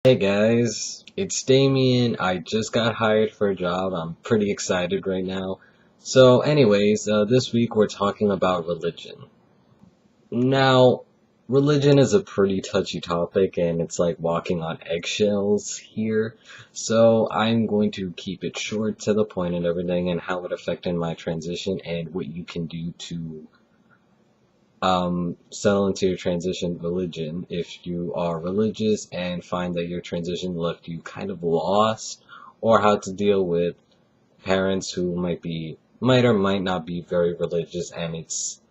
Hey guys, it's Damien. I just got hired for a job. I'm pretty excited right now. So, anyways, this week we're talking about religion. Now, religion is a pretty touchy topic and it's like walking on eggshells here. So, I'm going to keep it short to the point and everything and how it affected my transition and what you can do to settle into your transition religion if you are religious and find that your transition left you kind of lost, or how to deal with parents who might or might not be very religious and it's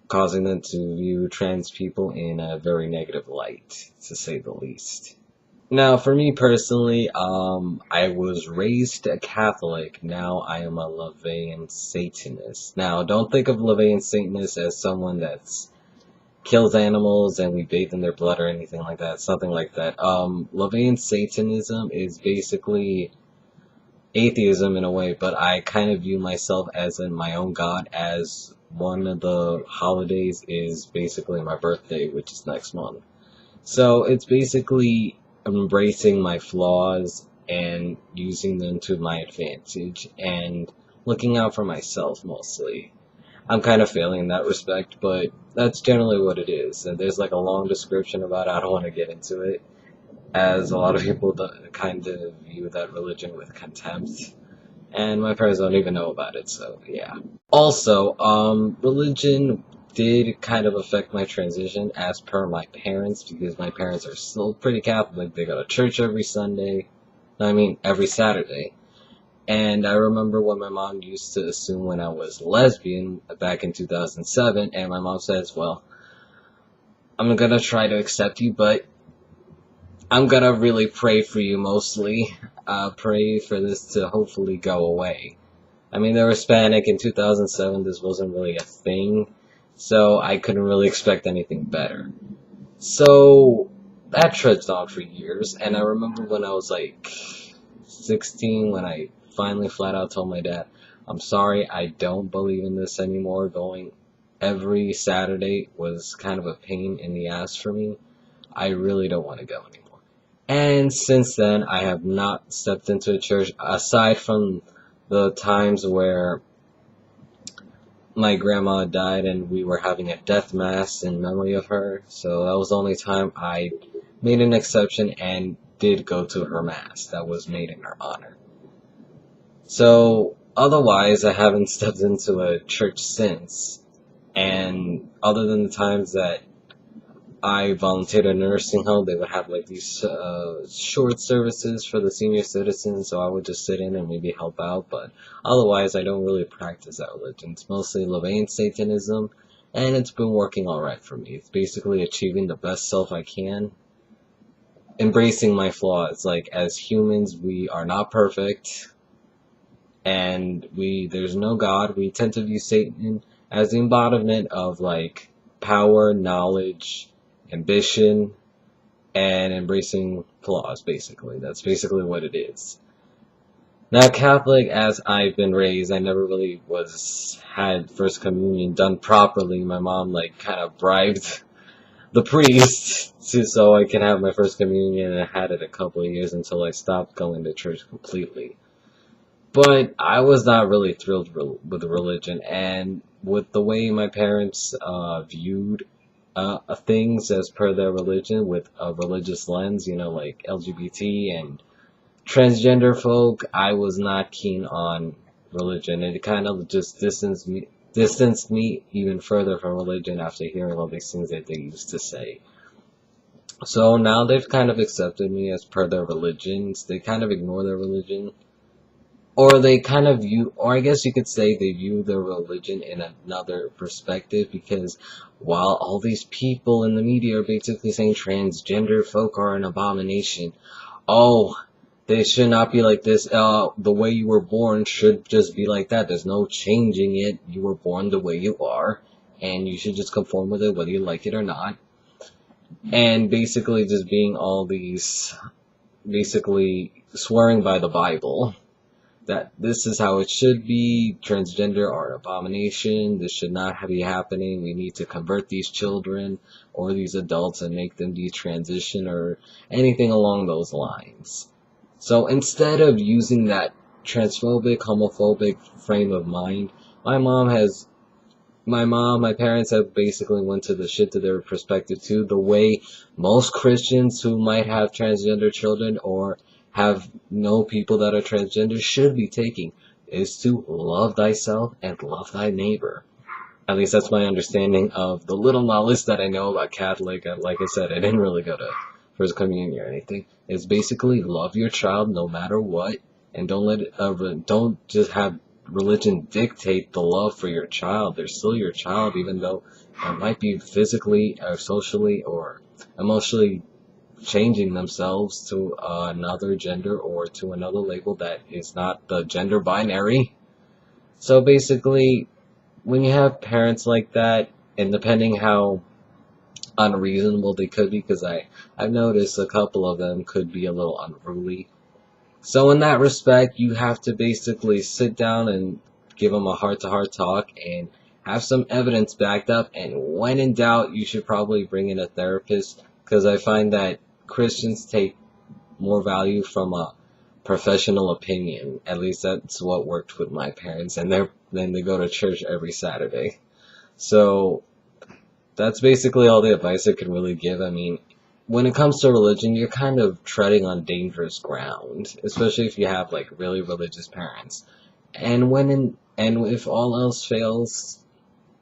causing them to view trans people in a very negative light, to say the least. Now, for me personally, I was raised a Catholic. Now I am a LaVeyan Satanist. Now, don't think of LaVeyan Satanist as someone that's kills animals and we bathe in their blood or anything like that. Something like that. LaVeyan Satanism is basically atheism in a way, but I kind of view myself as in my own God, as one of the holidays is basically my birthday, which is next month. So it's basically embracing my flaws and using them to my advantage and looking out for myself mostly. I'm kind of failing in that respect, but that's generally what it is. And there's like a long description about it. I don't want to get into it, as a lot of people kind of view that religion with contempt. And my parents don't even know about it, so yeah. Also, religion did kind of affect my transition as per my parents, because my parents are still pretty Catholic. They go to church every Sunday. I mean, every Saturday. And I remember when my mom used to assume when I was lesbian back in 2007, and my mom says, well, I'm gonna try to accept you, but I'm gonna really pray for you mostly. Pray for this to hopefully go away. I mean, they were Hispanic in 2007, this wasn't really a thing, so I couldn't really expect anything better. So, that trudged on for years, and I remember when I was like 16, when I finally flat out told my dad, I'm sorry, I don't believe in this anymore. Going every Saturday was kind of a pain in the ass for me. I really don't want to go anymore. And since then, I have not stepped into a church aside from the times where my grandma died and we were having a death mass in memory of her. So that was the only time I made an exception and did go to her mass that was made in her honor. So otherwise, I haven't stepped into a church since. And other than the times that I volunteered at a nursing home, they would have like these short services for the senior citizens, so I would just sit in and maybe help out, but otherwise I don't really practice that religion. It's mostly LaVeyan Satanism, and it's been working alright for me. It's basically achieving the best self I can, embracing my flaws. Like, as humans, we are not perfect, and there's no God. We tend to view Satan as the embodiment of like power, knowledge, ambition, and embracing flaws, basically. That's basically what it is. Now, Catholic, as I've been raised, I never really had First Communion done properly. My mom, like, kind of bribed the priest so I can have my First Communion, and I had it a couple of years until I stopped going to church completely. But I was not really thrilled with the religion, and with the way my parents viewed things as per their religion, with a religious lens, like LGBT and transgender folk, I was not keen on religion. It kind of just distanced me even further from religion after hearing all these things that they used to say. So now they've kind of accepted me as per their religions. They kind of ignore their religion. Or they kind of view, or I guess you could say they view their religion in another perspective, because while all these people in the media are basically saying transgender folk are an abomination, oh, they should not be like this, the way you were born should just be like that, there's no changing it, you were born the way you are, and you should just conform with it whether you like it or not, and basically just being all these, basically swearing by the Bible, that this is how it should be. Transgender are an abomination. This should not be happening. We need to convert these children or these adults and make them detransition or anything along those lines. So instead of using that transphobic, homophobic frame of mind, my parents have basically went to the shit to their perspective too, the way most Christians who might have transgender children or have no people that are transgender should be taking, is to love thyself and love thy neighbor. At least that's my understanding of the little knowledge that I know about Catholic. Like I said, I didn't really go to First Communion or anything. It's basically love your child no matter what, and don't just have religion dictate the love for your child. They're still your child, even though it might be physically or socially or emotionally changing themselves to another gender or to another label that is not the gender binary. So basically, when you have parents like that, and depending how unreasonable they could be, because I've noticed a couple of them could be a little unruly. So in that respect, you have to basically sit down and give them a heart-to-heart talk and have some evidence backed up, and when in doubt, you should probably bring in a therapist, because I find that Christians take more value from a professional opinion. At least that's what worked with my parents, and then they go to church every Saturday. So that's basically all the advice I could really give. I mean, when it comes to religion, you're kind of treading on dangerous ground, especially if you have like really religious parents. And if all else fails,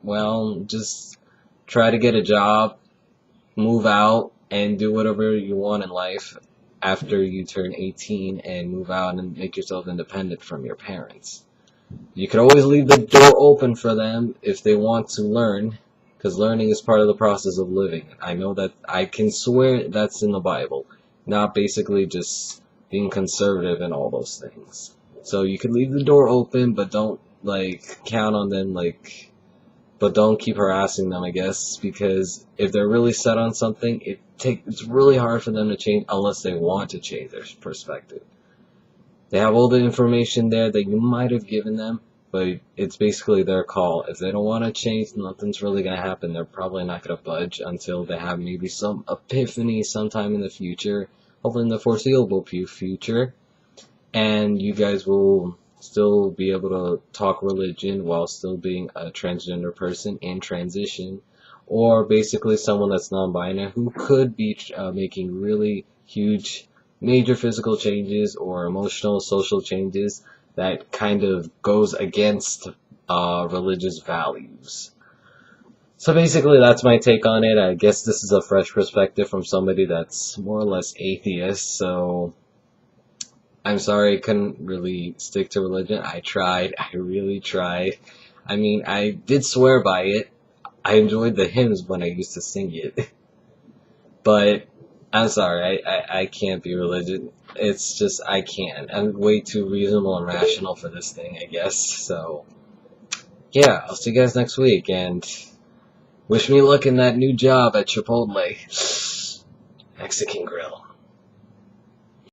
well, just try to get a job, move out, and do whatever you want in life after you turn 18 and move out and make yourself independent from your parents. You could always leave the door open for them if they want to learn, because learning is part of the process of living. I know that I can swear that's in the Bible, not basically just being conservative and all those things. So you could leave the door open, but don't count on them but don't keep harassing them, I guess, because if they're really set on something, it's really hard for them to change unless they want to change their perspective. They have all the information there that you might have given them, but it's basically their call. If they don't want to change, nothing's really going to happen. They're probably not going to budge until they have maybe some epiphany sometime in the future, hopefully in the foreseeable future, and you guys will still be able to talk religion while still being a transgender person in transition, or basically someone that's non-binary who could be making really huge, major physical changes or emotional, social changes that kind of goes against religious values. So basically that's my take on it. I guess this is a fresh perspective from somebody that's more or less atheist, so I'm sorry I couldn't really stick to religion. I tried. I really tried. I mean, I did swear by it. I enjoyed the hymns when I used to sing it. But I'm sorry, I can't be religious. It's just, I can't. I'm way too reasonable and rational for this thing, I guess. So, yeah, I'll see you guys next week, and wish me luck in that new job at Chipotle. Mexican Grill.